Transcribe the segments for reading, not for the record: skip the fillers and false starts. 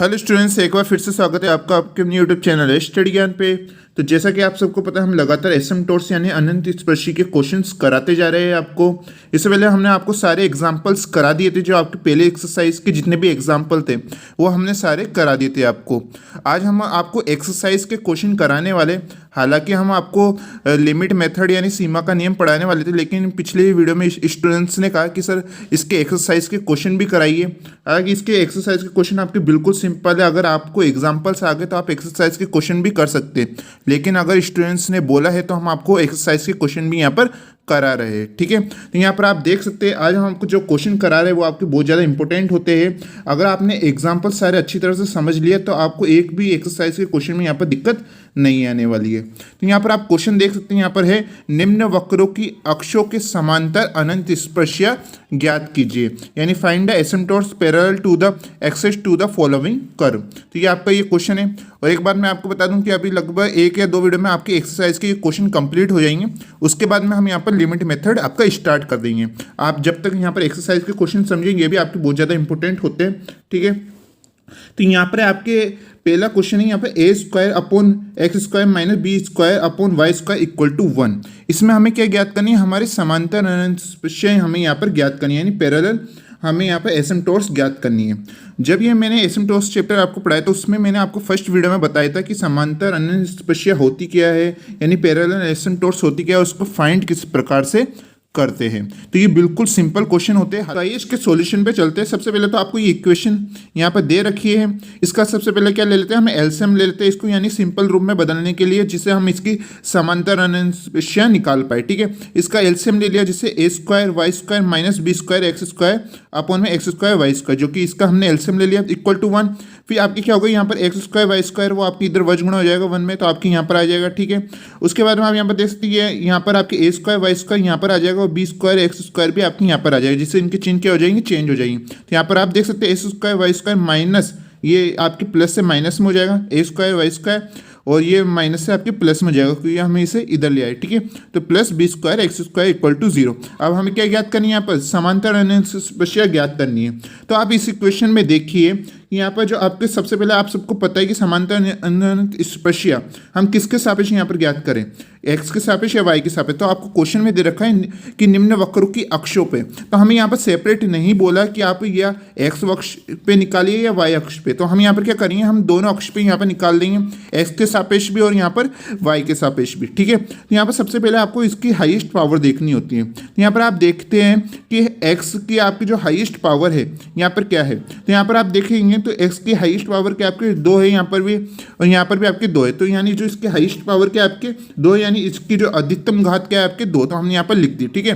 Hello students, एक बार फिर से स्वागत है आपका आपके अपने यूट्यूब चैनल है स्टडी ज्ञान पे। तो जैसा कि आप सबको पता है, हम लगातार एसिम्पटोट्स यानी अनंत स्पर्शी के क्वेश्चंस कराते जा रहे हैं आपको। इससे पहले हमने आपको सारे एग्जांपल्स करा दिए थे, जो आपके पहले एक्सरसाइज के जितने भी एग्जांपल थे वो हमने सारे करा दिए थे आपको। आज हम आपको एक्सरसाइज के क्वेश्चन कराने वाले, हालांकि हम आपको लिमिट मेथड यानी सीमा का नियम पढ़ाने वाले थे, लेकिन पिछले वीडियो में स्टूडेंट्स ने कहा कि सर इसके एक्सरसाइज के क्वेश्चन भी कराइए। हालांकि इसके एक्सरसाइज के क्वेश्चन आपके बिल्कुल सिंपल है, अगर आपको एग्जांपल्स आ गए तो आप एक्सरसाइज के क्वेश्चन भी कर सकते हैं, लेकिन अगर स्टूडेंट्स ने बोला है तो हम आपको एक्सरसाइज के क्वेश्चन भी यहाँ पर करा रहे हैं। ठीक है, तो यहाँ पर आप देख सकते हैं आज हम आपको जो क्वेश्चन करा रहे हैं वो आपके बहुत ज़्यादा इंपॉर्टेंट होते हैं। अगर आपने एग्जाम्पल सारे अच्छी तरह से समझ लिया तो आपको एक भी एक्सरसाइज के क्वेश्चन में यहाँ पर दिक्कत नहीं आने वाली है। तो यहाँ पर आप क्वेश्चन देख सकते हैं, यहाँ पर है निम्न वक्रों की अक्षों के समांतर अनंत स्पर्शिया ज्ञात कीजिए, यानी find the asymptotes parallel to the axes to the following curve. तो ये आपका ये क्वेश्चन है। और एक बार मैं आपको बता दूं कि अभी लगभग 1 या 2 वीडियो में आपके एक्सरसाइज के क्वेश्चन कंप्लीट हो जाएंगे, उसके बाद में हम यहाँ पर लिमिट मेथड आपका स्टार्ट कर देंगे। आप जब तक यहाँ पर एक्सरसाइज के क्वेश्चन समझेंगे, ये भी आपके बहुत ज़्यादा इंपॉर्टेंट होते हैं। ठीक है, तो यहाँ पर आपके पहला क्वेश्चन है यहाँ पर a square upon x square minus b square upon y square equal to 1। इसमें हमें क्या ज्ञात करनी है, हमारे समांतर अनंत स्पर्शियाएं हमें यहाँ पर ज्ञात करनी है, यानी पैरेलल हमें यहाँ पर एसिम्पटोट्स ज्ञात करनी है। जब ये मैंने एसिम्पटोट्स चैप्टर आपको पढ़ाया तो उसमें मैंने आपको फर्स्ट वीडियो में बताया था कि समांतर अनंत स्पर्शिया होती क्या है, यानी पैरेलल एसिम्पटोट्स होती क्या है, उसको फाइंड किस प्रकार से करते हैं। तो ये बिल्कुल सिंपल क्वेश्चन होते हैं। आइए इसके सॉल्यूशन पे चलते हैं। सबसे पहले तो आपको ये इक्वेशन यहाँ पर दे रखी है, इसका सबसे पहले क्या ले लेते हैं, हम एलसीएम ले लेते हैं इसको, यानी सिंपल रूप में बदलने के लिए, जिससे हम इसकी समांतर अनंत स्पर्शिया निकाल पाए। ठीक है, इसका एलसीएम ले लिया, जिससे a square y square minus b square x square upon में एक्स स्क्वायर वाई स्क्वायर, जो कि इसका हमने एलसीएम ले लिया, इक्वल टू 1। फिर आपकी क्या होगा, यहाँ पर एक्स स्क्वायर वाई स्क्वायर वो आपकी इधर वज्र गुणा हो जाएगा 1 में, तो आपकी यहाँ पर आ जाएगा। ठीक है, उसके बाद में आप यहाँ पर देख सकते हैं, यहाँ पर आपके ए स्क्वायर वाई स्क्वायर यहाँ पर आ जाएगा और बी स्क्वायर एक्स स्क्वायर भी आपके यहाँ पर आ जाएगा, जिससे इनके चिन्ह क्या हो जाएंगे, चेंज हो जाएंगे। तो यहाँ पर आप देख सकते हैं ए स्क्वायर वाई स्क्वायर माइनस, ये आपके प्लस से माइनस में हो जाएगा ए स्क्वायर वाई स्क्वायर, और ये माइनस से आपके प्लस में हो जाएगा क्योंकि हमें इसे इधर ले आए। ठीक है, तो plus B square x square equal to 0। अब हमें क्या ज्ञात करनी है, यहाँ पर समांतर अनंत स्पर्शिया ज्ञात करनी है। तो आप इस इक्वेशन में देखिए, यहाँ पर जो आपके सबसे पहले आप सबको पता है कि समांतर अनंत स्पर्शिया हम किसके सापेक्ष यहाँ पर ज्ञात करें, एक्स के सापेक्ष या वाई के सापेक्ष। तो आपको क्वेश्चन में दे रखा है कि निम्न वक्रों की अक्षों पे, तो हमें यहाँ पर सेपरेट नहीं बोला कि आप या एक्स अक्ष पे निकालिए या वाई अक्ष पे। तो हम यहाँ पर क्या करेंगे, हम दोनों अक्ष पे यहाँ पर निकाल देंगे, एक्स के सापेक्ष भी और यहाँ पर वाई के सापेक्ष भी। ठीक है, तो यहाँ पर सबसे पहले आपको इसकी हाईएस्ट पावर देखनी होती है। तो यहाँ पर आप देखते हैं कि एक्स की आपकी जो हाईएस्ट पावर है यहाँ पर क्या है, तो यहाँ पर आप देखेंगे तो एक्स की हाईएस्ट पावर के आपके 2 है यहाँ पर भी, और यहाँ पर भी आपके 2 है। तो यानी जो इसकी हाईएस्ट पावर के आपके 2 है, यानी इसकी जो अधिकतम घात क्या है आपके 2, तो हमने यहाँ पर लिख दी। ठीक है,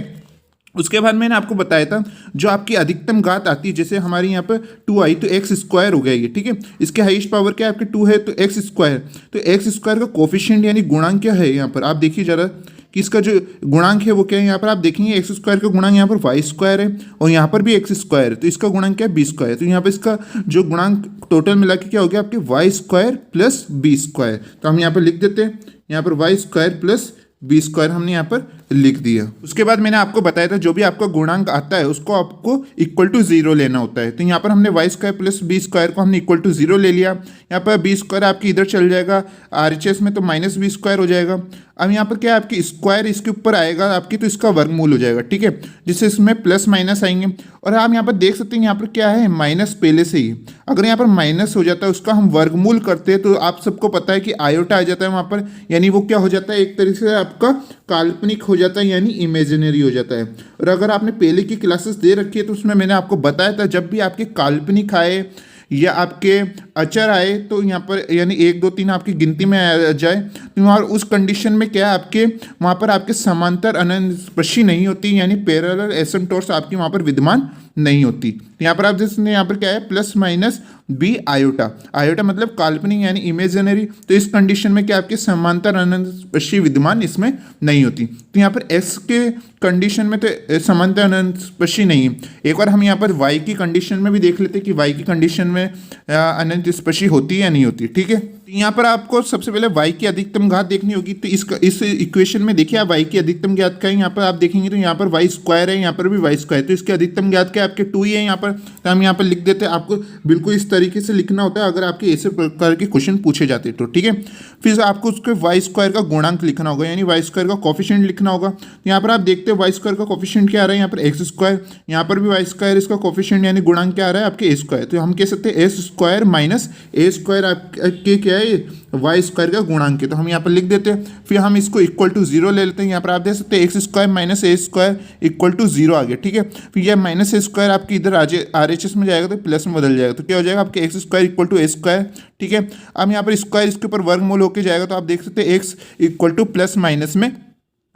उसके बाद मैंने आपको बताया था जो आपकी अधिकतम घात आती है, जैसे हमारी यहाँ पर 2 आई तो एक्स स्क्वायर हो गया ये। ठीक है, इसके हाईएस्ट पावर क्या आपके 2 है तो एक्स स्क्वायर, तो एक्स स्क्वायर का कोफिशिएंट यानी गुणांक क्या है, यहाँ पर आप देखिए जरा कि इसका जो गुणांक है वो क्या है। यहाँ पर आप देखेंगे एक्स स्क्वायर का गुणांक यहाँ पर वाई स्क्वायर है और यहाँ पर भी एक्स स्क्वायर है, तो इसका गुणांक क्या है, बी स्क्वायर। तो यहाँ पर इसका जो गुणांक टोटल मिला के क्या हो गया आपके Y square plus B square. तो हम यहाँ पर लिख देते हैं, यहाँ पर Y square plus B square हमने यहाँ पर लिख दिया। उसके बाद मैंने आपको बताया था जो भी आपका गुणांक आता है उसको आपको इक्वल टू 0 लेना होता है। तो यहाँ पर हमने Y square plus B square को हमने इक्वल टू 0 ले लिया। यहाँ पर बी स्क्वायर आपकी इधर चल जाएगा RHS में, तो माइनस बी स्क्वायर हो जाएगा। अब यहाँ पर क्या है आपकी स्क्वायर इसके ऊपर आएगा आपकी, तो इसका वर्गमूल हो जाएगा। ठीक है, जिससे इसमें प्लस माइनस आएंगे। और आप यहाँ पर देख सकते हैं यहाँ पर क्या है, माइनस पहले से ही, अगर यहाँ पर माइनस हो जाता है उसका हम वर्गमूल करते हैं तो आप सबको पता है कि आयोटा आ जाता है वहाँ पर, यानी वो क्या हो जाता है, एक तरीके से आपका काल्पनिक हो जाता है, यानी इमेजिनरी हो जाता है। और अगर आपने पहले की क्लासेस दे रखी है तो उसमें मैंने आपको बताया था जब भी आपके काल्पनिक आए या आपके अचर आए तो यहाँ पर यानी 1 2 3 आपकी गिनती में आ जाए, तो वहाँ उस कंडीशन में क्या आपके वहाँ पर आपके समांतर अनंत स्पर्शी नहीं होती, यानी पैरेलल एसिम्पटोट्स आपकी वहाँ पर विद्यमान नहीं होती। तो यहाँ पर आप जैसे यहाँ पर क्या है, plus minus B iota, iota मतलब काल्पनिक यानी इमेजिनरी। तो इस कंडीशन में क्या आपके समांतर अनंत स्पर्शी विद्यमान इसमें नहीं होती। तो यहाँ पर एक्स के कंडीशन में तो समांतर अनंत स्पर्शी नहीं है। एक बार हम यहाँ पर वाई की कंडीशन में भी देख लेते हैं कि वाई की कंडीशन में अनंत स्पर्शी होती है या नहीं होती। ठीक है, यहाँ पर आपको सबसे पहले y की अधिकतम घात देखनी होगी। तो इस इक्वेशन में देखिए आप y की अधिकतम ज्ञात का है, यहाँ पर आप देखेंगे तो यहाँ पर y स्क्वायर है, यहाँ पर भी y स्क्वायर, तो इसकी अधिकतम ज्ञात क्या है आपके 2 ही है यहाँ पर। तो हम यहाँ पर लिख देते हैं, आपको बिल्कुल इस तरीके से लिखना होता है अगर आपके ऐसे प्रकार के क्वेश्चन पूछे जाते हैं तो, ठीक है। फिर आपको उसके y स्क्वायर का गुणांक लिखना होगा, यानी y स्क्वायर का कोफिशिएंट लिखना होगा। तो यहाँ पर आप देखते हैं y स्क्वायर का कोफिशिएंट क्या आ रहा है, यहाँ पर एक्स स्क्वायर, यहाँ पर भी y स्क्वायर इसका कोफिशिएंट यानी गुणांक क्या आ रहा है आपके ए स्क्वायर। तो हम कह सकते हैं S square minus A square आपके क्या है वाई स्क्वायर का गुणांक है। तो हम यहाँ पर लिख देते हैं, फिर हम इसको इक्वल टू 0 ले लेते हैं। यहाँ पर आप देख सकते हैं X square minus A square equal to 0 आ गया, ठीक है। फिर यह माइनस ए स्क्वायर आपकी इधर RHS में जाएगा तो प्लस में बदल जाएगा, तो क्या हो जाएगा आपके X square equal to A square, ठीक है। अब यहाँ पर स्क्वायर इसके ऊपर वर्गमूल होकर जाएगा, तो आप देख सकते हैं x equal to plus minus में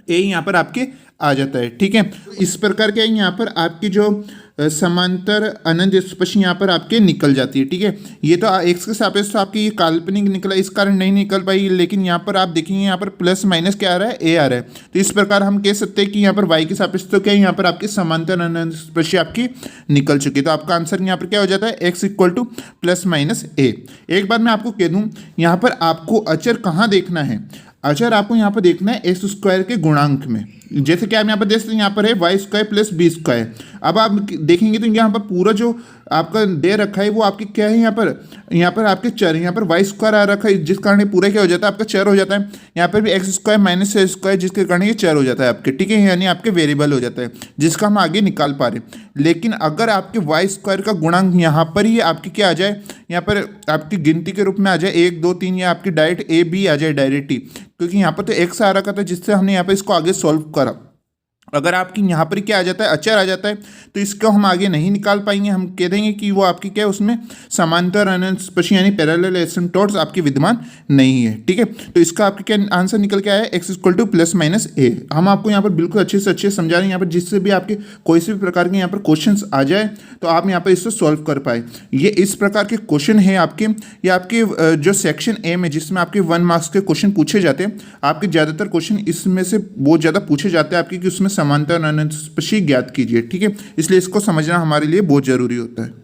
ए यहाँ पर आपके आ जाता है, ठीक है। इस प्रकार के यहाँ पर आपकी जो समांतर अनंत स्पर्शी यहाँ पर आपके निकल जाती है, ठीक है। ये तो एक्स के सापेक्ष तो आपकी ये काल्पनिक निकला, इस कारण नहीं निकल पाई, लेकिन यहाँ पर आप देखेंगे यहाँ पर प्लस माइनस क्या आ रहा है, ए आ रहा है। तो इस प्रकार हम कह सकते हैं कि यहाँ पर वाई के सापेक्ष तो क्या यहाँ पर आपकी समांतर अनंत स्पर्शी आपकी निकल चुकी है। तो आपका आंसर यहाँ पर क्या हो जाता है, x equal to plus minus a. एक बात मैं आपको कह दूँ, यहाँ पर आपको अचर कहाँ देखना है, अचर आपको यहाँ पर देखना है एक्स स्क्वायर के गुणांक में। जैसे कि आप यहाँ पर देख सकते हैं, यहाँ पर है Y square plus B square. अब आप देखेंगे तो यहाँ पर पूरा जो आपका दे रखा है वो आपकी क्या है, यहाँ पर आपके चर, यहाँ पर वाई स्क्वायर आ रखा है, जिस कारण पूरा क्या हो जाता है आपका चर हो जाता है। यहाँ पर भी x square minus A square, जिसके कारण ये चर हो जाता है आपके, ठीक है, यानी आपके वेरिएबल हो जाता है, जिसका हम आगे निकाल पा रहे हैं। लेकिन अगर आपके वाई स्क्वायर का गुणांक यहाँ पर ही आपकी क्या आ जाए, यहाँ पर आपकी गिनती के रूप में आ जाए 1 2 3, या आपकी डायरेक्ट ए बी आ जाए डायरेक्ट ही, क्योंकि यहाँ पर तो एक्स आ रखा था जिससे हमने यहाँ पर इसको आगे सॉल्व करा। अगर आपकी यहाँ पर क्या आ जाता है, अचर आ जाता है, तो इसको हम आगे नहीं निकाल पाएंगे। हम कह देंगे कि वो आपकी क्या है, उसमें समांतर अनंत स्पर्शी यानी पैरेलल एसिम्पटोट्स आपकी विद्यमान नहीं है, ठीक है। तो इसका आपके क्या आंसर निकल के आया है, x equal to plus minus a. हम आपको यहाँ पर बिल्कुल अच्छे से अच्छे समझा रहे हैं यहाँ पर, जिससे भी आपके कोई से भी प्रकार के यहाँ पर क्वेश्चन आ जाए तो आप यहाँ पर इसको सॉल्व कर पाए। ये इस प्रकार के क्वेश्चन है आपके, ये आपके जो सेक्शन ए में जिसमें आपके 1 मार्क्स के क्वेश्चन पूछे जाते हैं, आपके ज़्यादातर क्वेश्चन इसमें से बहुत ज़्यादा पूछे जाते हैं आपके, कि उसमें समांतर अनंत स्पर्शी ज्ञात कीजिए, ठीक है। इसलिए इसको समझना हमारे लिए बहुत जरूरी होता है।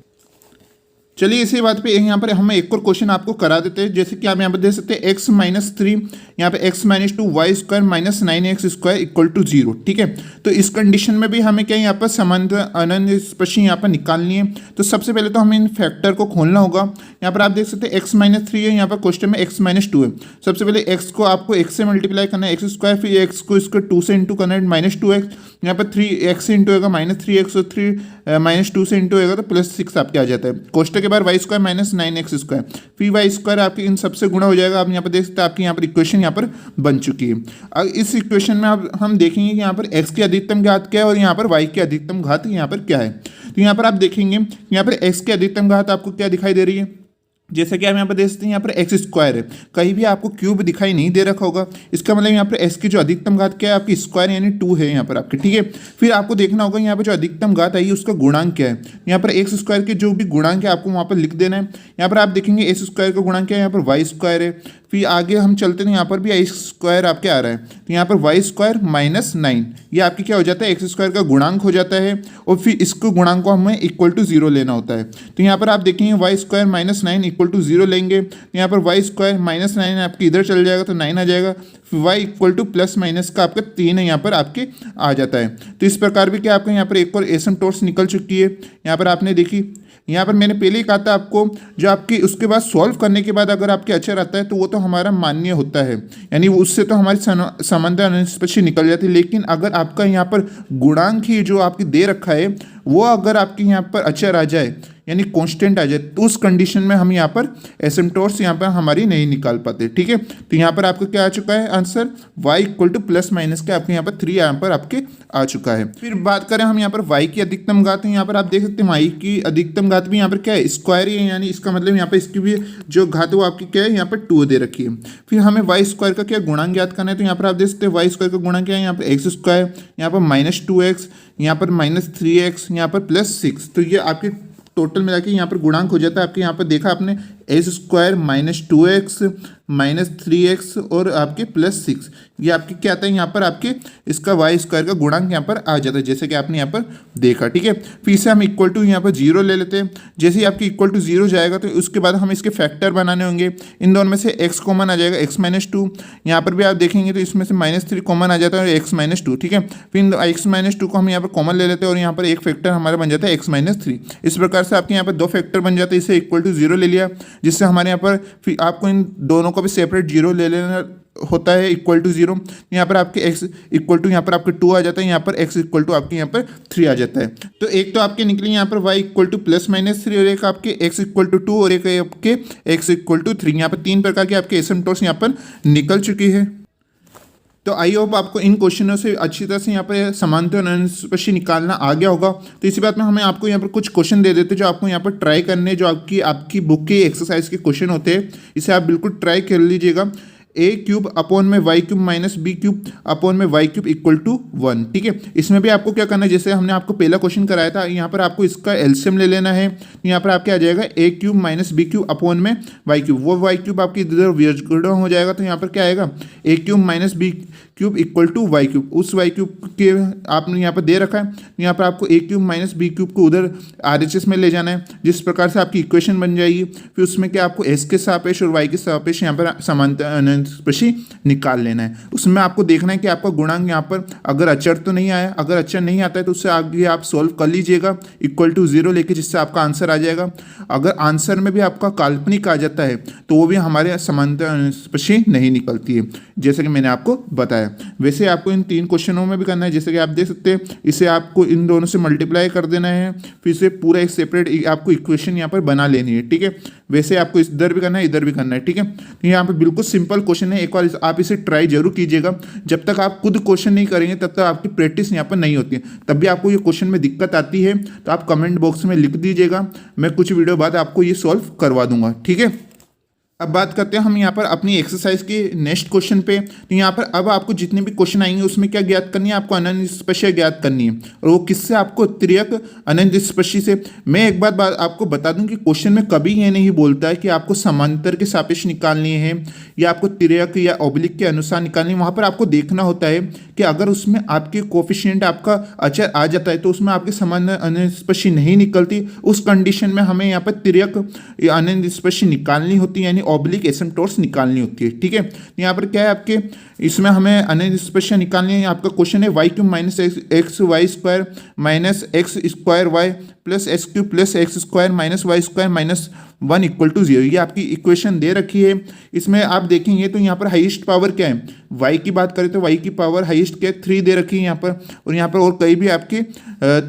चलिए इसी बात पे यहाँ पर हम एक और क्वेश्चन आपको करा देते हैं। जैसे कि आप यहाँ पर देख सकते हैं एक्स माइनस 3, यहाँ पे X minus 2 Y square minus 9x square equal to 0, ठीक है। तो इस कंडीशन में भी हमें क्या यहाँ पर समांतर अनंत स्पर्शी यहाँ पर निकालनी है। तो सबसे पहले तो हमें इन फैक्टर को खोलना होगा। यहाँ पर आप देख सकते हैं एक्स माइनस 3 है, यहाँ पर क्वेश्चन में एक्स माइनस 2 है। सबसे पहले एक्स को आपको एक्स से मल्टीप्लाई करना है, एक्स स्क्वायर, फिर एक्स को इसको 2 से इंटू करना है माइनस 2x, यहाँ पर 3x से इंटू होगा माइनस 3x, और 3 माइनस 2 से इंटू होगा तो प्लस 6 आपके आ जाता है। कोष्टक के बाद Y square minus 9x square, फिर वाई स्क्वायर आपकी इन सबसे गुणा हो जाएगा। आप यहाँ पर देख सकते हैं आपकी यहाँ पर इक्वेशन यहाँ पर बन चुकी है। अब इस इक्वेशन में अब हम देखेंगे कि यहाँ पर x की अधिकतम घात क्या है और यहाँ पर y की अधिकतम घात यहाँ पर क्या है। तो यहाँ पर आप देखेंगे यहाँ पर x की अधिकतम घात आपको क्या दिखाई दे रही है, जैसे कि आप यहाँ पर देख सकते हैं यहाँ पर एक्स स्क्वायर है, कहीं भी आपको क्यूब दिखाई नहीं दे रखा होगा। इसका मतलब यहाँ पर एक्स की जो अधिकतम घात क्या है आपकी स्क्वायर यानी 2 है यहाँ पर आपके, ठीक है। फिर आपको देखना होगा यहाँ पर जो अधिकतम घात आई उसका गुणांक क्या है। यहाँ पर एक्स स्क्वायर के जो भी गुणांक है आपको वहाँ पर लिख देना है। यहाँ पर आप देखेंगे एक्स स्क्वायर का गुणांक क्या है, यहाँ पर वाई स्क्वायर है। फिर आगे हम चलते हैं, यहाँ पर भी एक्स स्क्वायर आपके आ रहा है, तो यहाँ पर वाई स्क्वायर माइनस 9 ये आपकी क्या हो जाता है, एक्स स्क्वायर का गुणांक हो जाता है। और फिर इसको गुणांक को हमें इक्वल टू 0 लेना होता है। तो यहाँ पर आप देखेंगे Y square minus 9 equal to 0 लेंगे, तो यहाँ पर वाई स्क्वायर माइनस 9 आपके इधर चल जाएगा तो 9 आ जाएगा। फिर Y equal to plus minus का आपका 3 है यहाँ पर आपके आ जाता है। तो इस प्रकार भी क्या आपको यहाँ पर एक और एसिम्पटोट्स निकल चुकी है। यहाँ पर आपने देखी, यहाँ पर मैंने पहले ही कहा था आपको, जो आपकी उसके बाद सॉल्व करने के बाद अगर आपके अचर आता है तो वो तो हमारा मान्य होता है, यानी उससे तो हमारी समांतर अनंत स्पर्शी निकल जाती है। लेकिन अगर आपका यहाँ पर गुणांक ही जो आपकी दे रखा है वो अगर आपके यहाँ पर अचर आ जाए यानी कांस्टेंट आ जाए, तो उस कंडीशन में हम यहाँ पर एसिम्पटोट्स यहाँ पर हमारी नहीं निकाल पाते, ठीक है। तो यहाँ पर आपका क्या आ चुका है answer, y equal to plus minus के आपके यहाँ पर 3 यहाँ पर आपके आ चुका है। फिर बात करें हम यहाँ पर y की अधिकतम घात है। यहाँ पर आप देख सकते हैं y की अधिकतम घात भी यहाँ पर क्या है, स्क्वायर ही है, यानी इसका मतलब यहाँ पर इसकी भी जो घात है वो आपकी क्या है, यहाँ पर 2 दे रखी है। फिर हमें वाई स्क्वायर का क्या गुणांक ज्ञात करना है। तो यहाँ पर आप देख सकते हैं वाई स्क्वायर का गुणांक क्या है, यहाँ पर एक्स स्क्वायर, यहाँ पर माइनस 2x, यहाँ पर माइनस 3x, यहाँ पर प्लस 6। तो ये आपकी टोटल मिला के यहाँ पर गुणांक हो जाता है आपके, यहाँ पर देखा आपने x square minus 2x minus 3x और आपके प्लस 6, ये आपके क्या आता है यहाँ पर आपके इसका वाई स्क्वायर का गुणांक यहाँ पर आ जाता है, जैसे कि आपने यहाँ पर देखा। ठीक है, फिर से हम इक्वल टू यहाँ पर 0 ले लेते हैं। जैसे ही आपकी इक्वल टू 0 जाएगा तो उसके बाद हम इसके फैक्टर बनाने होंगे। इन दोनों में से x कॉमन आ जाएगा, x माइनस 2। यहाँ पर भी आप देखेंगे तो इसमें से -3 कॉमन आ जाता है, x माइनस 2। ठीक है, फिर x माइनस 2 को हम यहाँ पर कॉमन ले लेते हैं और यहाँ पर एक फैक्टर हमारा बन जाता है x माइनस 3। इस प्रकार से आपके यहाँ पर दो फैक्टर बन जाते हैं। इसे इक्वल टू 0 ले लिया, जिससे हमारे यहाँ पर फिर आपको इन दोनों को भी सेपरेट 0 ले लेना होता है इक्वल टू 0। यहाँ पर आपके x इक्वल टू यहाँ पर आपके 2 आ जाता है, यहाँ पर x इक्वल टू आपके यहाँ पर 3 आ जाता है। तो एक तो आपके निकले यहाँ पर y equal to plus minus 3 और एक आपके x इक्वल टू 2 और एक आपके x इक्वल टू 3। यहाँ पर 3 प्रकार के आपके एसिम्पटोट्स यहाँ पर निकल चुकी है। तो आई होप आपको इन क्वेश्चनों से अच्छी तरह से यहाँ पर समांतर और अनुस्पर्शी निकालना आ गया होगा। तो इसी बात में हमें आपको यहाँ पर कुछ क्वेश्चन दे देते हैं जो आपको यहाँ पर ट्राई करने, जो आपकी बुक के एक्सरसाइज के क्वेश्चन होते हैं, इसे आप बिल्कुल ट्राई कर लीजिएगा। ए क्यूब अपॉन में Y cube minus B cube upon में वाई क्यूब इक्वल टू 1। ठीक है, इसमें भी आपको क्या करना है, जैसे हमने आपको पहला क्वेश्चन कराया था, यहाँ पर आपको इसका एलसीएम ले लेना है। यहाँ पर आपके आ जाएगा a cube minus B cube upon में वाई क्यूब, वो वाई क्यूब आपकी इधर वियोजगुणा हो जाएगा। तो यहाँ पर क्या आएगा, a cube minus B cube equal to y cube. उस वाई क्यूब के आपने यहाँ पर दे रखा है, यहाँ पर आपको ए क्यूब माइनस बी क्यूब को उधर RHS में ले जाना है, जिस प्रकार से आपकी इक्वेशन बन जाएगी। फिर उसमें क्या आपको एस के सापेक्ष और वाई के सापेक्ष यहाँ पर समांतर अनुस्पर्शी निकाल लेना है। उसमें आपको देखना है कि आपका गुणांक यहाँ पर अगर अचर तो नहीं आया, अगर अचर नहीं आता है तो उससे आगे आप सॉल्व कर लीजिएगा इक्वल टू 0 लेके, जिससे आपका आंसर आ जाएगा। अगर आंसर में भी आपका काल्पनिक आ जाता है तो वो भी हमारे समांतर अनुस्पर्शी नहीं निकलती है, जैसे कि मैंने आपको बताया। वैसे आपको इन 3 क्वेश्चनों में भी करना है, जैसे कि आप देख सकते हैं, इसे आपको इन दोनों से मल्टीप्लाई कर देना है, फिर से पूरा एक सेपरेट आपको इक्वेशन यहाँ पर बना लेनी है। ठीक है, वैसे आपको इधर भी करना है, इधर भी करना है। ठीक है, तो यहाँ पर बिल्कुल सिंपल क्वेश्चन है, एक बार आप इसे ट्राई जरूर कीजिएगा। जब तक आप खुद क्वेश्चन नहीं करेंगे तब तक आपकी प्रैक्टिस यहाँ पर नहीं होती है। तब भी आपको ये क्वेश्चन में दिक्कत आती है तो आप कमेंट बॉक्स में लिख दीजिएगा, मैं कुछ वीडियो बाद आपको ये सॉल्व करवा दूंगा। ठीक है, अब बात करते हैं हम यहाँ पर अपनी एक्सरसाइज के नेक्स्ट क्वेश्चन पे। तो यहाँ पर अब आपको जितने भी क्वेश्चन आएंगे उसमें क्या ज्ञात करनी है, आपको अनंत स्पर्शी ज्ञात करनी है, और वो किससे, आपको तिर्यक अनंत स्पर्शी से। मैं एक बात आपको बता दूं कि क्वेश्चन में कभी ये नहीं बोलता है कि आपको समांतर के सापेक्ष निकालनी है या आपको तिर्यक या ऑब्लिक के अनुसार निकालनी है। वहाँ पर आपको देखना होता है कि अगर उसमें आपके कोफिशिएंट आपका अचर आ जाता है तो उसमें आपके समांतर अनंत स्पर्शी नहीं निकलती। उस कंडीशन में हमें यहाँ पर तिर्यक अनंत स्पर्शी निकालनी होती है, यानी ऑब्लिक एसिम्पटोट्स निकालनी होती है। ठीक है, यहाँ पर क्या है आपके, इसमें हमें अनंत स्पर्शी निकालनी है। आपका क्वेश्चन है Y cube minus X Y square minus X square Y plus X cube plus X square minus Y square minus 1 equal to 0। ये आपकी इक्वेशन दे रखी है। इसमें आप देखेंगे तो यहाँ पर हाईएस्ट पावर क्या है, y की बात करें तो y की पावर हाईएस्ट क्या है, 3 दे रखी है यहाँ पर, और यहाँ पर और कहीं भी आपके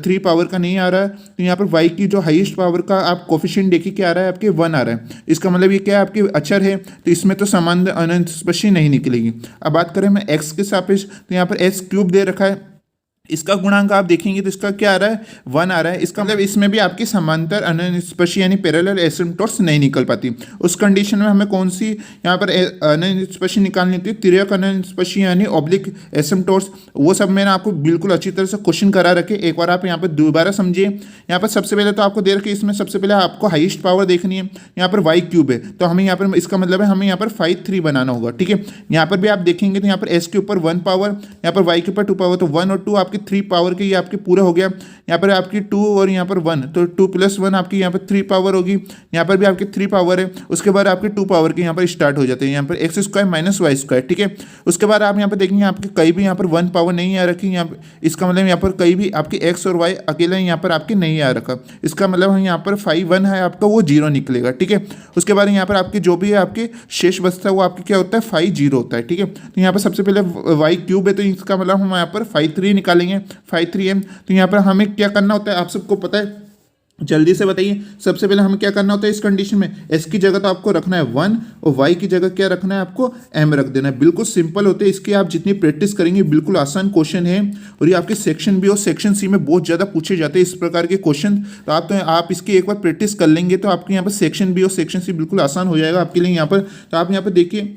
3 पावर का नहीं आ रहा है। तो यहाँ पर y की जो हाईएस्ट पावर का आप कोफिशिएंट देखिए क्या आ रहा है, आपके 1 आ रहा है। इसका मतलब ये क्या है, आपके अचर है, तो इसमें तो समांतर अनंत स्पर्शी नहीं निकलेगी। अब बात करें मैं x के सापेक्ष, तो यहाँ पर x क्यूब दे रखा है, इसका गुणांक आप देखेंगे तो इसका क्या आ रहा है, 1 आ रहा है। इसका मतलब इसमें भी आपकी समांतर अनंत स्पर्शी यानी पैरेलल एसिम्पटोट्स नहीं निकल पाती। उस कंडीशन में हमें कौन सी यहाँ पर अनंत स्पर्शी निकालनी होती है, तिर्यक अनंत स्पर्शी यानी ऑब्लिक एसिम्पटोट्स। वो सब मैंने आपको बिल्कुल अच्छी तरह से क्वेश्चन करा रखे, एक बार आप यहाँ पर दोबारा समझिए। यहाँ पर सबसे पहले तो आपको दे रखे, इसमें सबसे पहले आपको हाईएस्ट पावर देखनी है। यहाँ पर वाई क्यूब है तो हमें यहाँ पर, इसका मतलब है हमें यहाँ पर 5 3 बनाना होगा। ठीक है, यहाँ पर भी आप देखेंगे तो यहाँ पर एस के ऊपर 1 पावर, यहाँ पर वाई के ऊपर 2 पावर, तो 1 और 2 आपके 3 पावर के ये आपके पूरा हो गया। यहाँ पर आपकी 2 और यहाँ पर 1, तो 2 + 1 आपकी यहाँ पर 3 पावर होगी। यहाँ पर भी आपके 3 पावर है। उसके बाद आपके 2 पावर के यहाँ पर स्टार्ट हो जाते हैं, यहाँ पर X square minus Y square. ठीक है, उसके बाद आप यहाँ पर देखेंगे आपके कहीं भी यहाँ पर 1 पावर नहीं आ रखी यहाँ पर, इसका मतलब यहाँ पर कहीं भी आपके एक्स और वाई अकेले यहाँ पर आपके नहीं आ रखा। इसका मतलब यहाँ पर 5 1 है आपका, वो 0 निकलेगा। ठीक है, उसके बाद यहाँ पर आपके जो भी आपके शेष बचता है वो आपके क्या होता है, 5 0 होता है। ठीक है, तो यहाँ पर सबसे पहले वाई क्यूब है तो इसका मतलब हम यहाँ पर 5 3 निकालेंगे, 5 3 m। तो यहाँ पर हमें क्या करना होता है, आप सबको पता है, जल्दी से बताइए। सबसे पहले हमें क्या करना होता है इस कंडीशन में, s की जगह तो आपको रखना है 1 और y की जगह क्या रखना है, आपको m रख देना है। बिल्कुल सिंपल होते हैं, इसकी आप जितनी प्रैक्टिस करेंगे बिल्कुल आसान क्वेश्चन है। और ये आपके सेक्शन बी और सेक्शन सी में बहुत ज़्यादा पूछे जाते हैं इस प्रकार के क्वेश्चन। तो आप इसकी एक बार प्रैक्टिस कर लेंगे तो आपके यहाँ पर सेक्शन बी और सेक्शन सी बिल्कुल आसान हो जाएगा आपके लिए। यहाँ पर तो आप यहाँ पर देखिए,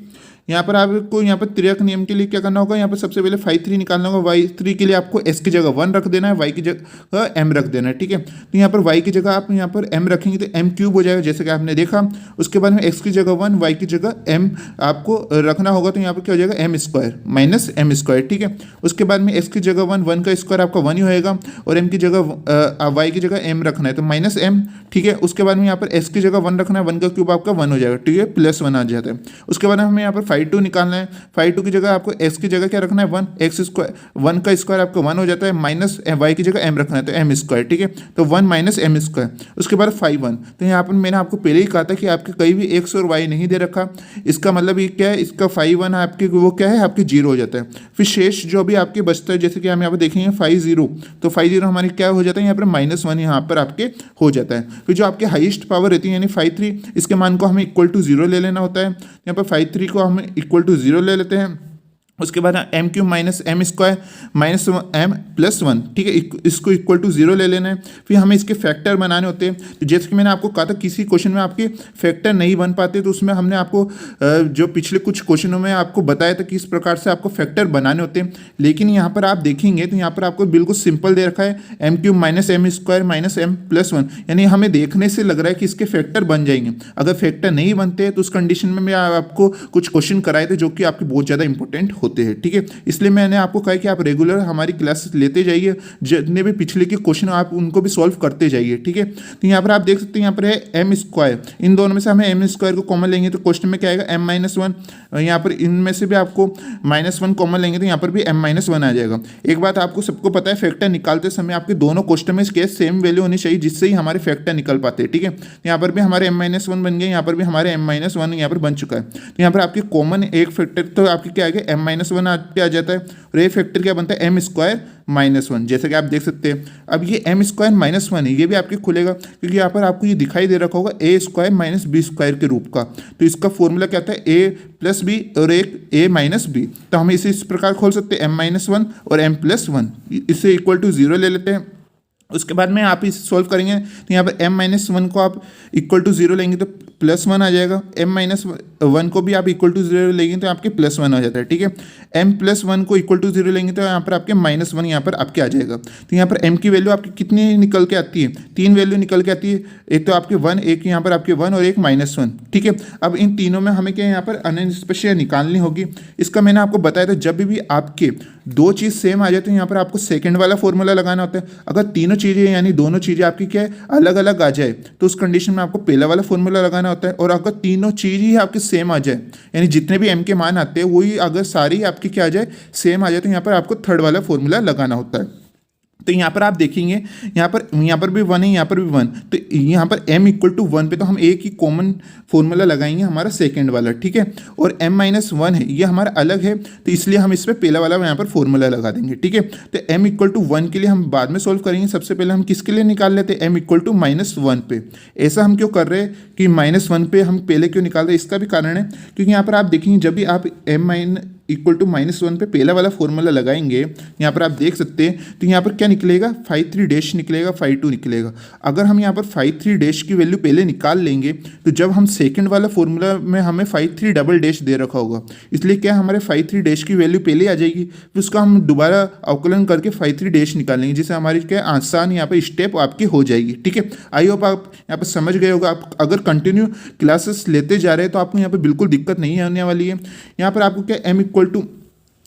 यहाँ पर आपको यहाँ पर त्रियक नियम के लिए क्या करना होगा, यहाँ पर सबसे पहले फाई थ्री निकालना होगा। वाई थ्री के लिए आपको एस की जगह 1 रख देना है, वाई की जगह एम रख देना है, ठीक है। तो यहाँ पर वाई की जगह आप यहाँ पर एम रखेंगे तो एम क्यूब हो जाएगा, जैसे कि आपने देखा। उसके बाद में एक्स की जगह 1, वाई की जगह एम आपको रखना होगा, तो यहाँ पर क्या हो जाएगा M square minus M square, ठीक है। उसके बाद में एक्स की जगह 1, 1 का स्क्वायर आपका 1 ही होएगा, और एम की जगह वाई की जगह एम रखना है तो माइनस एम, ठीक है। उसके बाद में यहाँ पर एस की जगह 1 रखना है, 1 का क्यूब आपका 1 हो जाएगा, ठीक है, प्लस 1 आ जाता है। उसके बाद हमें यहाँ पर फाई टू निकालना है। फाई टू की जगह आपको एक्स की जगह क्या रखना है 1, एक्स स्क्वायर 1 का स्क्वायर आपका 1 हो जाता है, माइनस वाई की जगह एम रखना है तो एम स्क्वायर, ठीक है। तो 1 माइनस एम स्क्वायर। उसके बाद फाई 1, तो यहाँ पर मैंने आपको पहले ही कहा था कि आपके कहीं भी एक्स और वाई नहीं दे रखा, इसका मतलब ये क्या है, इसका फाई 1 आपके वो क्या है आपके 0 हो जाता है। फिर शेष जो भी आपके बचता है, जैसे कि हम यहाँ पर देखेंगे फाई 0, तो फाई 0 हमारे क्या हो जाता है यहाँ पर -1 यहाँ पर आपके हो जाता है। फिर जो आपके हाईएस्ट पावर रहती है यानी फाई 3, इसके मान को हमें इक्वल टू 0 ले लेना होता है। यहाँ पर फाई 3 को हम इक्वल टू 0 ले लेते हैं। उसके बाद M cube minus M square minus M plus 1, ठीक है, इसको इक्वल टू 0 ले लेना है। फिर हमें इसके फैक्टर बनाने होते हैं। तो जैसे कि मैंने आपको कहा था किसी क्वेश्चन में आपके फैक्टर नहीं बन पाते, तो उसमें हमने आपको जो पिछले कुछ क्वेश्चनों में आपको बताया था कि इस प्रकार से आपको फैक्टर बनाने होते हैं। लेकिन यहाँ पर आप देखेंगे तो यहाँ पर आपको बिल्कुल सिंपल दे रखा है, M cube minus M square minus M plus 1, यानी हमें देखने से लग रहा है कि इसके फैक्टर बन जाएंगे। अगर फैक्टर नहीं बनते तो उस कंडीशन में मैं आपको कुछ क्वेश्चन कराए थे जो कि आपके बहुत ज़्यादा इंपॉर्टेंट होते हैं, ठीक है। इसलिए मैंने आपको कहा कि आप रेगुलर हमारी क्लासेस लेते जाइए, जितने भी पिछले के क्वेश्चन आप उनको भी सॉल्व करते जाइए, ठीक है। तो यहाँ पर आप देख सकते हैं यहाँ पर है एम स्क्वायर, इन दोनों में से हमें एम स्क्वायर को कॉमन लेंगे तो क्वेश्चन में क्या आएगा एम माइनस 1, यहाँ पर इनमें से भी आपको -1 कॉमन लेंगे तो यहाँ पर भी एम माइनस 1 आ जाएगा। एक बात आपको सबको पता है, फैक्टर निकालते समय आपके दोनों क्वेश्चन में इसके सेम वैल्यू होनी चाहिए, जिससे ही हमारे फैक्टर निकल पाते हैं, ठीक है। यहाँ पर भी हमारे m-1 बन गए, यहाँ पर भी हमारे m-1 यहाँ पर बन चुका है। तो यहाँ पर आपके कॉमन एक फैक्टर तो आपके क्या आएगा m-1 आ जाता है, और ये फैक्टर क्या बनता है एम स्क्वायर -1, जैसे कि आप देख सकते हैं। अब ये एम स्क्वायर -1 है, ये भी आपके खुलेगा क्योंकि यहाँ पर आपको ये दिखाई दे रखा होगा ए स्क्वायर माइनस बी स्क्वायर के रूप का। तो इसका फॉर्मूला क्या आता है ए प्लस बी और एक ए माइनस बी, तो हम इसे इस प्रकार खोल सकते हैं m-1 और m+1, इसे इक्वल टू 0 ले लेते हैं। उसके बाद में आप इसे सॉल्व करेंगे तो यहाँ पर m-1 को आप इक्वल टू 0 लेंगे तो +1 आ जाएगा, m-1 को भी आप इक्वल टू 0 लेंगे तो आपके +1 आ जाता है, ठीक है। m+1 को इक्वल टू 0 लेंगे तो यहाँ पर आपके -1 यहाँ पर आपके आ जाएगा। तो यहाँ पर m की वैल्यू आपकी कितनी निकल के आती है, 3 वैल्यू निकल के आती है, एक तो आपके 1, एक यहाँ पर आपके 1 और एक -1, ठीक है। अब इन तीनों में हमें क्या यहाँ पर अनस्पेशल निकालनी होगी। इसका मैंने आपको बताया था जब भी आपके दो चीज़ सेम आ जाए तो यहाँ पर आपको सेकंड वाला फॉर्मूला लगाना होता है। अगर तीनों चीज़ें यानी दोनों चीज़ें आपकी क्या है अलग अलग आ जाए तो उस कंडीशन में आपको पहला वाला फॉर्मूला लगाना होता है। और अगर तीनों चीज़ ही आपके सेम आ जाए यानी जितने भी m के मान आते हैं वही अगर सारी आपकी क्या आ जाए सेम आ जाए तो यहाँ पर आपको थर्ड वाला फॉर्मूला लगाना होता है। तो यहाँ पर आप देखेंगे यहाँ पर भी 1 है, यहाँ पर भी 1, तो यहाँ पर m इक्वल टू 1 पे तो हम एक ही कॉमन फॉर्मूला लगाएंगे हमारा सेकंड वाला, ठीक है। और m-1 है ये हमारा अलग है तो इसलिए हम इस पर पहला वाला यहाँ पर फॉर्मूला लगा देंगे, ठीक है। तो m इक्वल टू 1 के लिए हम बाद में सॉल्व करेंगे, सबसे पहले हम किसके लिए निकाल लेते हैं m इक्वल टू -1 पे। ऐसा हम क्यों कर रहे हैं कि -1 पे हम पहले क्यों निकाल रहे हैं, इसका भी कारण है क्योंकि यहाँ पर आप देखेंगे जब भी आप m इक्वल टू -1 पे पहला वाला फॉर्मूला लगाएंगे यहाँ पर आप देख सकते हैं तो यहाँ पर क्या निकलेगा फाई 3 डैश निकलेगा, फाई 2 निकलेगा। अगर हम यहाँ पर फाई 3 डैश की वैल्यू पहले निकाल लेंगे तो जब हम सेकंड वाला फॉर्मूला में हमें फाई 3 डबल डैश दे रखा होगा, इसलिए क्या हमारे फाई 3 डैश की वैल्यू पहले आ जाएगी, फिर उसका हम दोबारा अवकलन करके फाई 3 डैश निकालेंगे, जिससे हमारी क्या आसान यहाँ पर स्टेप आपकी हो जाएगी, ठीक है। आई होप आप यहाँ पर समझ गए होगा। आप अगर कंटिन्यू क्लासेस लेते जा रहे हैं तो आपको यहाँ पर बिल्कुल दिक्कत नहीं आने वाली है। यहाँ पर आपको क्या m इक्वल टू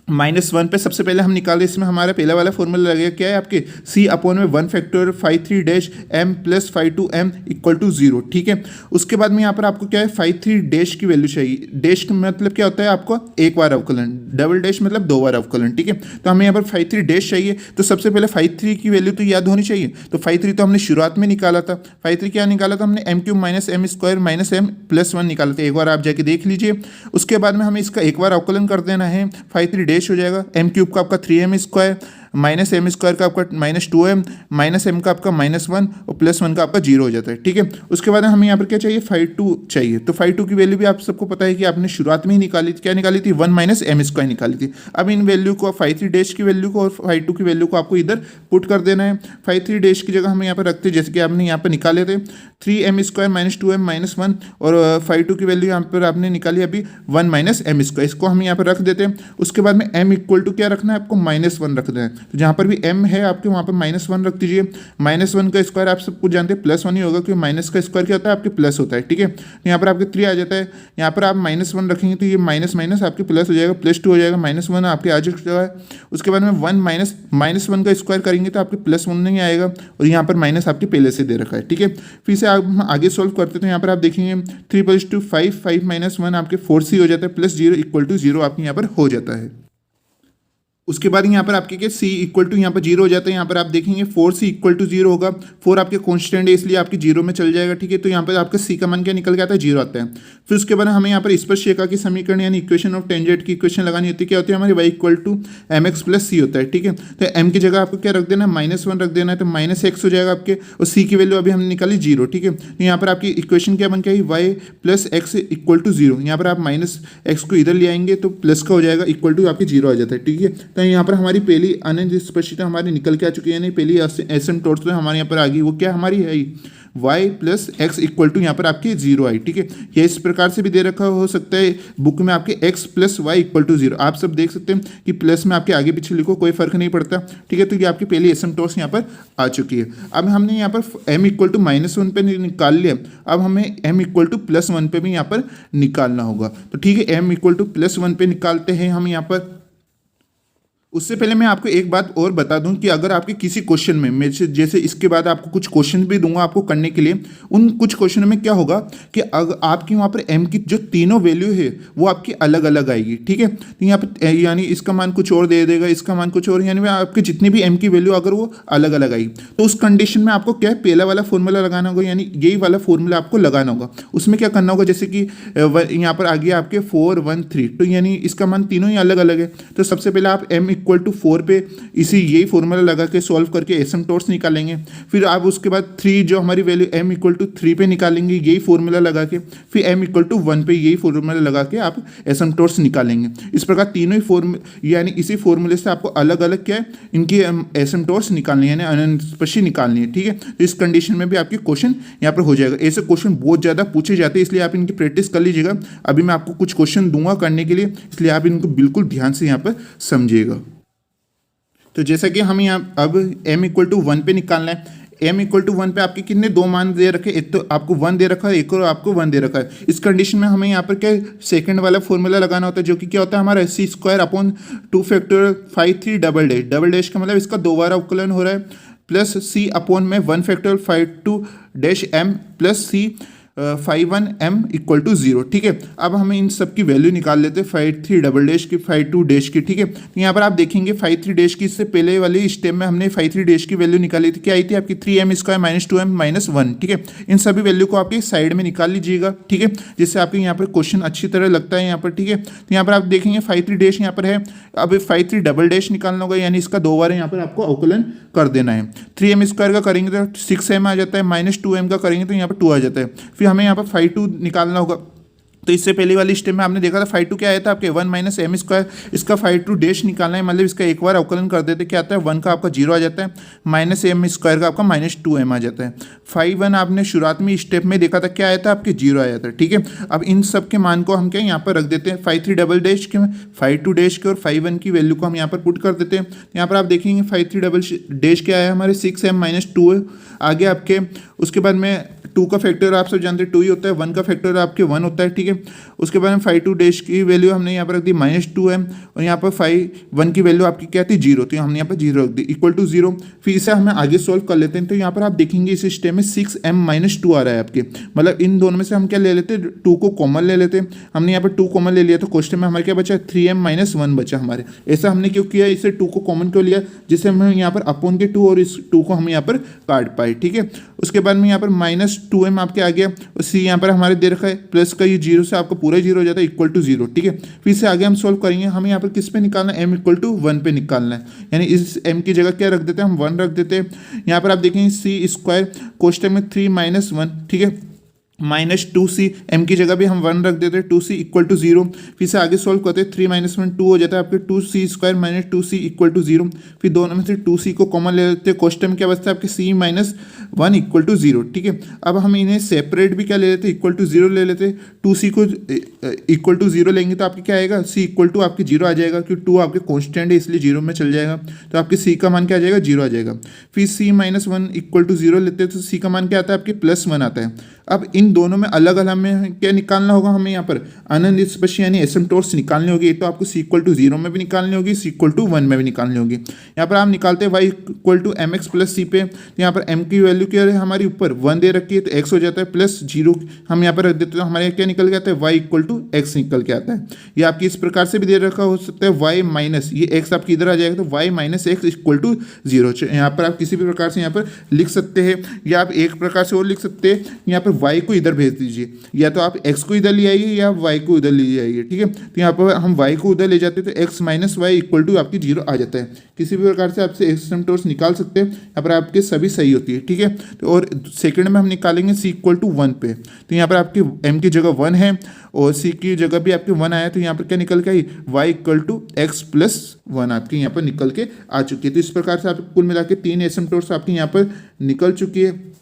-1 पे सबसे पहले हम निकाल रहे, इसमें हमारा पहला वाला फॉर्मूला लगेगा क्या है आपके c अपॉन में 1 factorial phi 3 dash m plus phi 2 m equal to 0, ठीक है। उसके बाद में यहाँ पर आपको क्या है फाई 3 डैश की वैल्यू चाहिए। डैश का मतलब क्या होता है आपको एक बार अवकलन, डबल डैश मतलब 2 बार अवकलन, ठीक है। तो हमें यहाँ पर फाई 3 डैश चाहिए तो सबसे पहले फाई 3 की वैल्यू तो याद होनी चाहिए। तो फाई 3 तो हमने शुरुआत में निकाला था, फाई 3 क्या निकाला था हमने m³ minus m square minus m plus 1 निकाला था, एक बार आप जाके देख लीजिए। उसके बाद में हमें इसका एक बार अवकलन कर देना है, फाई 3 डैश हो जाएगा, m³ का आपका 3m square minus M square का आपका -2m, माइनस एम का आपका -1 और +1 का आपका 0 हो जाता है। ठीक है, उसके बाद हमें यहाँ पर क्या चाहिए, φ2 चाहिए। तो φ2 की वैल्यू भी आप सबको पता है कि आपने शुरुआत में ही निकाली थी, क्या निकाली थी, 1 - m² निकाली थी। अब इन वैल्यू को φ3 डैश की वैल्यू को और φ2 की वैल्यू को आपको इधर पुट कर देना है। φ3 डैश की जगह हम यहाँ पर रखते हैं जैसे कि आपने यहाँ पर निकाले थे 3m² - 2m - 1 और φ2 की वैल्यू यहाँ पर आपने निकाली अभी 1 - m²। इसको हम यहाँ पर रख देते हैं। उसके बाद में m इक्वल टू क्या रखना है आपको, -1 रखना है। तो जहाँ पर भी m है आपके वहाँ पर -1 रख दीजिए। -1 का स्क्वायर आप सब कुछ जानते हैं +1 ही होगा, क्योंकि माइनस का स्क्वायर क्या होता है आपके प्लस होता है। ठीक है, यहाँ पर आपके 3 आ जाता है, यहाँ पर आप -1 रखेंगे तो ये माइनस आपके प्लस हो जाएगा, +2 हो जाएगा, -1 आपके आ जाएगा है। उसके बाद में 1 - का स्क्वायर करेंगे तो आपके +1 नहीं आएगा और यहाँ पर माइनस आपके पहले से दे रखा है। ठीक है, फिर से आप आगे सॉल्व करते तो यहाँ पर आप देखेंगे 3 + 2 5, 5 - 1 आपके 4c हो जाता है, +0 = 0 आपके यहाँ पर हो जाता है। उसके बाद यहाँ पर आपके क्या c इक्वल टू यहाँ पर 0 हो जाता है। यहाँ पर आप देखेंगे 4c = 0 होगा, 4 आपके कॉन्स्टेंट है इसलिए आपके 0 में चल जाएगा। ठीक है, तो यहाँ पर आपका c का मान क्या निकल के आता है, 0 आता है। फिर उसके बाद हमें यहाँ पर स्पर्शरेखा की समीकरण यानी इक्वेशन ऑफ टेंजेंट की इक्वेशन लगानी होती है। क्या होती है हमारी, y = mx + c होता है। ठीक है, तो m की जगह आपको क्या रख देना है, -1 रख देना है, तो -x हो जाएगा आपके, और c की वैल्यू अभी हमने निकाली 0। ठीक है, तो यहाँ पर आपकी इक्वेशन क्या बन के आई, y + x = 0। यहाँ पर आप -x को इधर ले आएंगे तो प्लस का हो जाएगा, इक्वल टू आपके 0 आ जाता है। ठीक है, तो यहाँ पर हमारी पहली अनंत स्पर्शिता हमारी निकल के आ चुकी है, यानी पहली एसिम्पटोट्स हमारे यहाँ पर आ गई। वो क्या हमारी है, y + x = यहाँ पर आपके 0 आई। ठीक है, ये इस प्रकार से भी दे रखा हो सकता है बुक में आपके x + y = 0। आप सब देख सकते हैं कि प्लस में आपके आगे पीछे लिखो, कोई फर्क नहीं पड़ता। ठीक है, तो ये आपकी पहली एसिम्पटोट्स यहाँ पर आ चुकी है। अब हमने यहाँ पर m = -1 पे निकाल लिया, अब हमें m = +1 पे भी यहाँ पर निकालना होगा। तो ठीक है, m = +1 पे निकालते हैं हम यहाँ पर। उससे पहले मैं आपको एक बात और बता दूं कि अगर आपके किसी क्वेश्चन में मैं जैसे इसके बाद आपको कुछ क्वेश्चन भी दूंगा आपको करने के लिए, उन कुछ क्वेश्चनों में क्या होगा कि अगर आपकी वहाँ पर m की जो तीनों वैल्यू है वो आपकी अलग अलग आएगी। ठीक है, तो यहाँ पर यानी इसका मान कुछ और दे देगा, इसका मान कुछ और, यानी आपके जितनी भी m की वैल्यू अगर वो अलग अलग आई तो उस कंडीशन में आपको क्या है, पहला वाला फॉर्मूला लगाना होगा, यानी यही वाला फॉर्मूला आपको लगाना होगा। उसमें क्या करना होगा, जैसे कि यहाँ पर आ गया आपके 4 1 3, तो यानी इसका मान तीनों ही अलग अलग है। तो सबसे पहले आप m = 4 पे इसी यही फॉर्मूला लगा के सॉल्व करके एसिम्पटोट्स निकालेंगे। फिर आप उसके बाद 3 जो हमारी वैल्यू m = 3 पे निकालेंगे यही फॉर्मूला लगा के, फिर m = 1 पे यही फॉर्मूला लगा के आप एसिम्पटोट्स निकालेंगे। इस प्रकार तीनों ही यानी इसी फॉर्मूले से आपको अलग अलग क्या है इनकी एसिम्पटोट्स निकालनी है, यानी अनंत स्पर्शी निकालनी है। ठीक है, तो इस कंडीशन में भी आपके क्वेश्चन यहाँ पर हो जाएगा। ऐसे क्वेश्चन बहुत ज़्यादा पूछे जाते हैं, इसलिए आप इनकी प्रैक्टिस कर लीजिएगा। अभी मैं आपको कुछ क्वेश्चन दूंगा करने के लिए, इसलिए आप इनको बिल्कुल ध्यान से यहाँ पर समझिएगा। तो जैसा कि हम यहाँ अब m = 1 पे निकालना है। m = 1 पे आपके कितने दो मान दे रखे, एक तो आपको 1 दे रखा है, एक और आपको 1 दे रखा है। इस कंडीशन में हमें यहाँ पर क्या सेकंड वाला फॉर्मूला लगाना होता है, जो कि क्या होता है हमारा c² / 5 3 डबल डैश का मतलब इसका 2 बार अवकलन हो रहा है, plus c / 1 / 5 2 m plus c 5 m = 0। ठीक है, अब हमें इन सब की वैल्यू निकाल लेते हैं 5 3 डबल डैश की 5 2 डैश की। ठीक है, तो यहाँ पर आप देखेंगे 5 3 डैश की इससे पहले वाली स्टेप में हमने 5 3 डैश की वैल्यू निकाली थी, क्या आई थी आपकी 3m² - 2m - 1। ठीक है, इन सभी वैल्यू को आपके साइड में निकाल लीजिएगा। ठीक है, जिससे आपके यहाँ पर क्वेश्चन अच्छी तरह लगता है यहाँ पर। ठीक है, तो यहाँ पर आप देखेंगे 5 3 डैश यहाँ पर है, अब 5 3 डबल डैश निकालना होगा, यानी इसका 2 बार यहाँ पर आपको अवकलन कर देना है। 3m² का करेंगे तो 6m आ जाता है, -2m का करेंगे तो यहाँ पर 2 आ जाता है। फिर हमें यहाँ पर 5 2 निकालना होगा। तो इससे पहली वाली स्टेप में आपने देखा था 5 2 क्या आया था आपके 1 - m², इसका 5 2 डैश निकालना है, मतलब इसका एक बार अवकलन कर देते क्या आता है 1 का आपका 0 आ जाता है, -m² का आपका -2m आ जाता है। 5 1 आपने शुरुआत में स्टेप में देखा था क्या आया था आपके 0 आया था। ठीक है, अब इन सब के मान को हम क्या यहाँ पर रख देते हैं 5 3 डबल डैश के, 5 2 डैश के और 5 1 की वैल्यू को हम यहाँ पर पुट कर देते हैं। यहाँ पर आप देखेंगे 5 3 डबल डैश क्या आया हमारे 6m - 2 आगे आपके। उसके बाद में 2 का फैक्टर आप सब जानते हैं 2 ही होता है, 1 का फैक्टर आपके 1 होता है। ठीक है, उसके बाद में 5 2 डैश की वैल्यू हमने यहाँ पर रख दी -2m और यहाँ पर 5 1 की वैल्यू आपकी क्या थी 0, तो हमने यहाँ पर 0 रख दी = 0। फिर इसे हमें आगे सॉल्व कर लेते हैं। तो यहाँ पर आप देखेंगे इस स्टेप में 6m - 2 आ रहा है आपके, मतलब इन दोनों में से हम क्या ले लेते हैं 2 को कॉमन ले लेते हैं। हमने यहाँ पर 2 कॉमन ले लिया तो क्वेश्चन में हमारे क्या बचा 3m - 1 बचा हमारे। ऐसा हमने क्यों किया, इसे 2 को कॉमन क्यों लिया, जिससे हम यहाँ पर अपॉन के 2 और इस 2 को हम यहाँ पर काट पाए। ठीक है, उसके बाद में यहाँ पर -2m आपके आ गया, और सी यहाँ पर हमारे दे रखा है प्लस का, ये जीरो से आपको पूरा जीरो हो जाता है इक्वल टू जीरो। ठीक है, फिर से आगे हम सॉल्व करेंगे, हमें यहाँ पर किस पे निकालना है, m इक्वल टू 1 पे निकालना है, यानी इस m की जगह क्या रख देते हैं हम 1 रख देते हैं। यहाँ पर आप देखेंगे सी स्क्वायर कोष्टक में 3 - 1, ठीक है, -2c, m की जगह भी हम 1 रख देते हैं, 2c इक्वल टू 0। फिर से आगे सॉल्व करते हैं, 3 - 1 2 हो जाता है आपके 2c square -2c equal to 0। फिर दोनों में से 2c को कॉमन ले लेते हैं, कोष्टक में क्या बचता है आपके c - 1 इक्वल टू 0। ठीक है, अब हम इन्हें सेपरेट भी क्या ले लेते हैं, इक्वल टू 0 ले लेते हैं। 2c को इक्वल टू 0 लेंगे तो आपके क्या आएगा, c इक्वल टू आपके 0 आ जाएगा, क्योंकि 2 आपके कॉन्स्टेंट है इसलिए 0 में चल जाएगा, तो आपके c का मान क्या आ जाएगा, 0 आ जाएगा। फिर c - 1 इक्वल टू 0 लेते हैं तो c का मान क्या आता है आपके +1 आता है। अब इन दोनों में अलग अलग में क्या निकालना होगा, हमें यहाँ पर अनंत निष्पक्ष यानी एसिम्पटोट्स निकालनी होगी। तो आपको c इक्वल टू 0 में भी निकालनी होगी, c इक्वल टू 1 में भी निकालनी होगी। यहाँ पर आप निकालते हैं y equal to mx plus c पे, तो यहाँ पर m की वैल्यू क्या है हमारी ऊपर 1 दे रखी है, तो x हो जाता है प्लस 0 हम यहाँ पर रख देते हैं, तो हमारे क्या निकल के आता है, y इक्वल टू x निकल के आता है। ये आपकी इस प्रकार से भी दे रखा हो सकता है, y माइनस ये x आपकी इधर आ जाएगा, तो y minus x equal to 0। यहाँ पर आप किसी भी प्रकार से यहाँ पर लिख सकते हैं, या आप एक प्रकार से और लिख सकते हैं, यहाँ पर y को इधर भेज दीजिए, या तो आप x को इधर ले आइए या y को उधर ले आइए। ठीक है, तो यहाँ पर हम y को उधर ले जाते हैं तो x minus Y equal to आपकी 0 आ जाता है। किसी भी प्रकार से आपसे एसिम्पटोट्स निकाल सकते हैं, यहाँ पर आपके सभी सही होती है। ठीक है, तो और सेकंड में हम निकालेंगे c इक्वल टू 1 पे, तो यहाँ पर आपकी m की जगह 1 है और c की जगह भी आपके 1 आया, तो यहाँ पर क्या निकल के आई, y equal to x plus 1 आपकी यहाँ पर निकल के आ चुकी है। तो इस प्रकार से आप कुल मिला के 3 एसिम्पटोट्स आपकी यहाँ पर निकल चुकी है।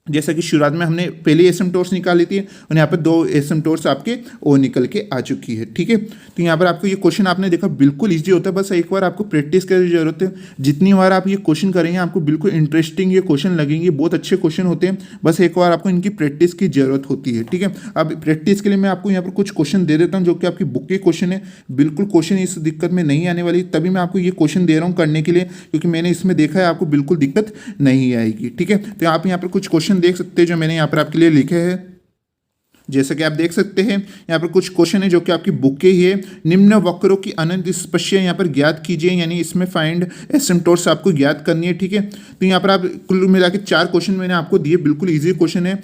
जैसा कि शुरुआत में हमने पहली एसिम्पटोट्स निकाली थी और यहाँ पर 2 एसिम्पटोट्स आपके और निकल के आ चुकी है। ठीक है, तो यहाँ पर आपको ये क्वेश्चन आपने देखा बिल्कुल इजी होता है, बस एक बार आपको प्रैक्टिस करने की जरूरत है। जितनी बार आप ये क्वेश्चन करेंगे आपको बिल्कुल इंटरेस्टिंग ये क्वेश्चन लगेंगे, बहुत अच्छे क्वेश्चन होते हैं, बस एक बार आपको इनकी प्रैक्टिस की जरूरत होती है। ठीक है, अब प्रैक्टिस के लिए मैं आपको यहाँ पर कुछ क्वेश्चन दे देता हूँ जो कि आपकी बुक के क्वेश्चन है, बिल्कुल क्वेश्चन इस दिक्कत में नहीं आने वाली, तभी मैं आपको ये क्वेश्चन दे रहा हूँ करने के लिए, क्योंकि मैंने इसमें देखा है आपको बिल्कुल दिक्कत नहीं आएगी। ठीक है, तो आप यहाँ पर कुछ क्वेश्चन देख सकते हैं जो मैंने यहाँ पर आपके लिए लिखे हैं। जैसा कि आप देख सकते हैं यहाँ पर कुछ क्वेश्चन है जो कि आपकी बुक के ही है। निम्न वक्रों की अनंत स्पर्शियां यहाँ पर ज्ञात कीजिए, यानी इसमें फाइंड एसिम्पटोट्स आपको ज्ञात करनी है। ठीक है, तो यहाँ पर आप कुल मिला के 4 क्वेश्चन मैंने आपको दिए, बिल्कुल इजी क्वेश्चन है।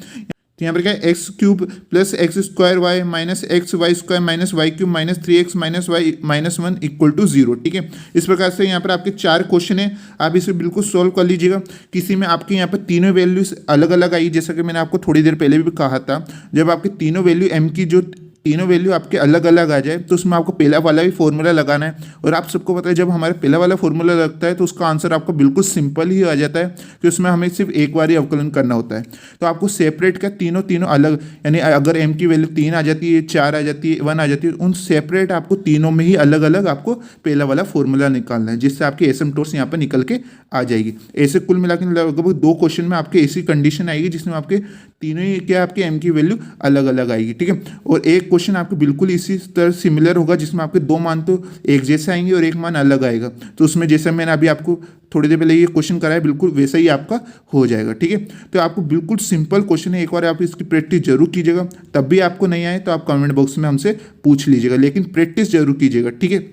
तो यहाँ पर क्या है, X cube plus X square Y minus X Y square minus Y cube minus 3x minus Y minus 1 equal to 0। ठीक है, इस प्रकार से यहाँ पर आपके 4 क्वेश्चन है, आप इसे बिल्कुल सॉल्व कर लीजिएगा। किसी में आपके यहाँ पर तीनों वैल्यूज अलग अलग आई, जैसा कि मैंने आपको थोड़ी देर पहले भी कहा था, जब आपके तीनों वैल्यू m की जो तीनों वैल्यू आपके अलग अलग आ जाए तो उसमें आपको पहला वाला भी फॉर्मूला लगाना है। और आप सबको पता है जब हमारे पहला वाला फॉर्मूला लगता है तो उसका आंसर आपको बिल्कुल सिंपल ही आ जाता है, कि उसमें हमें सिर्फ एक बार ही अवकलन करना होता है। तो आपको सेपरेट का तीनों अलग, यानी अगर m की वैल्यू 3 आ जाती है, 4 आ जाती है, 1 आ जाती है, उन सेपरेट आपको तीनों में ही अलग अलग आपको पहला वाला फॉर्मूला निकालना है, जिससे आपकी एसिम्पटोट्स यहाँ पर निकल के आ जाएगी। ऐसे कुल मिला के लगभग 2 क्वेश्चन में आपके ऐसी कंडीशन आएगी जिसमें आपके तीनों ही क्या आपके m की वैल्यू अलग अलग आएगी। ठीक है, और एक क्वेश्चन आपको बिल्कुल इसी तरह सिमिलर होगा जिसमें आपके 2 मान तो एक जैसे आएंगे और एक मान अलग आएगा। तो उसमें जैसे मैंने अभी आपको थोड़ी देर पहले ये क्वेश्चन कराया बिल्कुल वैसा ही आपका हो जाएगा। ठीक है, तो आपको बिल्कुल सिंपल क्वेश्चन है, एक बार आप इसकी प्रैक्टिस जरूर कीजिएगा। तब भी आपको नहीं आए तो आप कमेंट बॉक्स में हमसे पूछ लीजिएगा, लेकिन प्रैक्टिस जरूर कीजिएगा। ठीक है,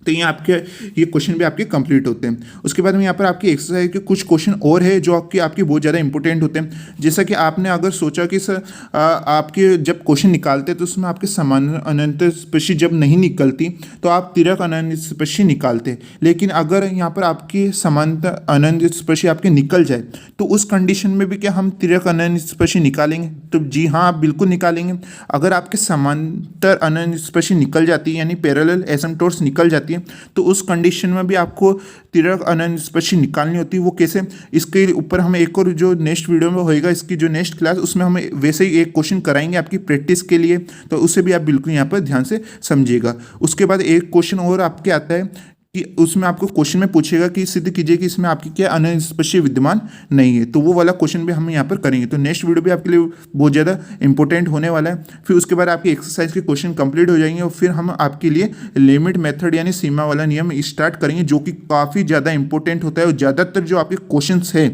तो ये आपके ये क्वेश्चन भी आपके कंप्लीट होते हैं। उसके बाद में यहाँ पर आपकी एक्सरसाइज के कुछ क्वेश्चन और है जो आपके बहुत ज़्यादा इंपॉर्टेंट होते हैं। जैसा कि आपने अगर सोचा कि सर आपके जब क्वेश्चन निकालते हैं तो उसमें आपके समान अनंत स्पर्शी जब नहीं निकलती तो आप तिर्यक अनंत स्पर्शी निकालते, लेकिन अगर यहाँ पर आपकी समांतर अनंत स्पर्शी आपके निकल जाए तो उस कंडीशन में भी क्या हम तिर्यक अनंत स्पर्शी निकालेंगे? तो जी हाँ, आप बिल्कुल निकालेंगे। अगर आपके समांतर अनंत स्पर्शी निकल जाती है, यानी पैरेलल एसिम्पटोट्स निकल जाती है, तो उस कंडीशन में भी आपको तिर्यक अनंत स्पर्शी निकालनी होती है। वो कैसे, इसके ऊपर हम एक और जो नेक्स्ट वीडियो में होएगा, इसकी जो नेक्स्ट क्लास, उसमें हम वैसे ही एक क्वेश्चन कराएंगे आपकी प्रैक्टिस के लिए, तो उसे भी आप बिल्कुल यहाँ पर ध्यान से समझिएगा। उसके बाद एक क्वेश्चन और आपके आता है कि उसमें आपको क्वेश्चन में पूछेगा कि सिद्ध कीजिए कि इसमें आपकी क्या अनंत स्पर्शी विद्यमान नहीं है, तो वो वाला क्वेश्चन भी हम यहाँ पर करेंगे। तो नेक्स्ट वीडियो भी आपके लिए बहुत ज़्यादा इंपॉर्टेंट होने वाला है। फिर उसके बाद आपकी एक्सरसाइज के क्वेश्चन कंप्लीट हो जाएंगे और फिर हम आपके लिए लिमिट मेथड यानी सीमा वाला नियम स्टार्ट करेंगे, जो कि काफ़ी ज़्यादा इंपॉर्टेंट होता है। और ज़्यादातर जो आपके क्वेश्चन है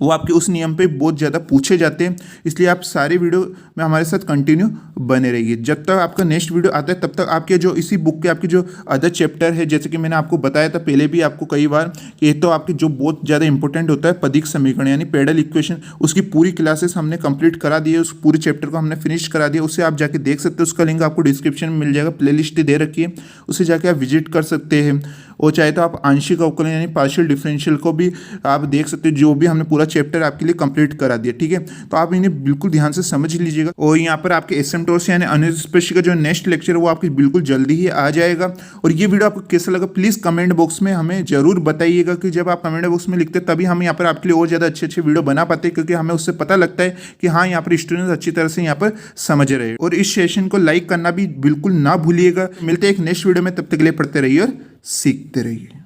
वो आपके उस नियम पे बहुत ज़्यादा पूछे जाते हैं। इसलिए आप सारे वीडियो में हमारे साथ कंटिन्यू बने रहिए। जब तक आपका नेक्स्ट वीडियो आता है तब तक आपके जो इसी बुक के आपके जो अदर चैप्टर है, जैसे कि मैंने आपको बताया था पहले भी आपको कई बार कि ये तो आपके जो बहुत ज़्यादा इंपॉर्टेंट होता है पदिक समीकरण यानी पेडल इक्वेशन, उसकी पूरी क्लासेस हमने कंप्लीट करा दी है, उस पूरे चैप्टर को हमने फिनिश करा दिया। उससे आप जाके देख सकते हो, उसका लिंक आपको डिस्क्रिप्शन में मिल जाएगा, प्लेलिस्ट दे रखी है, उसे जाके आप विजिट कर सकते हैं। और चाहे तो आप आंशिक अवकलन यानी पार्शियल डिफरेंशियल को भी आप देख सकते हो, जो भी हमने पूरा चैप्टर आपके लिए कंप्लीट करा दिया। ठीक है, तो आप इन्हें बिल्कुल ध्यान से समझ लीजिएगा। और यहाँ पर आपके एसिम्प्टोट्स यानी अनियंत्रित स्पर्शी का जो नेक्स्ट लेक्चर है वो आपके बिल्कुल जल्दी ही आ जाएगा। और ये वीडियो आपको कैसा लगा प्लीज़ कमेंट बॉक्स में हमें जरूर बताइएगा, कि जब आप कमेंट बॉक्स में लिखते हैं तभी हम यहाँ पर आपके लिए और ज़्यादा अच्छे वीडियो बना पाते हैं, क्योंकि हमें उससे पता लगता है कि हाँ यहाँ पर स्टूडेंट्स अच्छी तरह से यहाँ पर समझ रहे हैं। और इस सेशन को लाइक करना भी बिल्कुल ना भूलिएगा। मिलते हैं एक नेक्स्ट वीडियो में, तब तक के लिए पढ़ते रहिए और सीखते रहिए।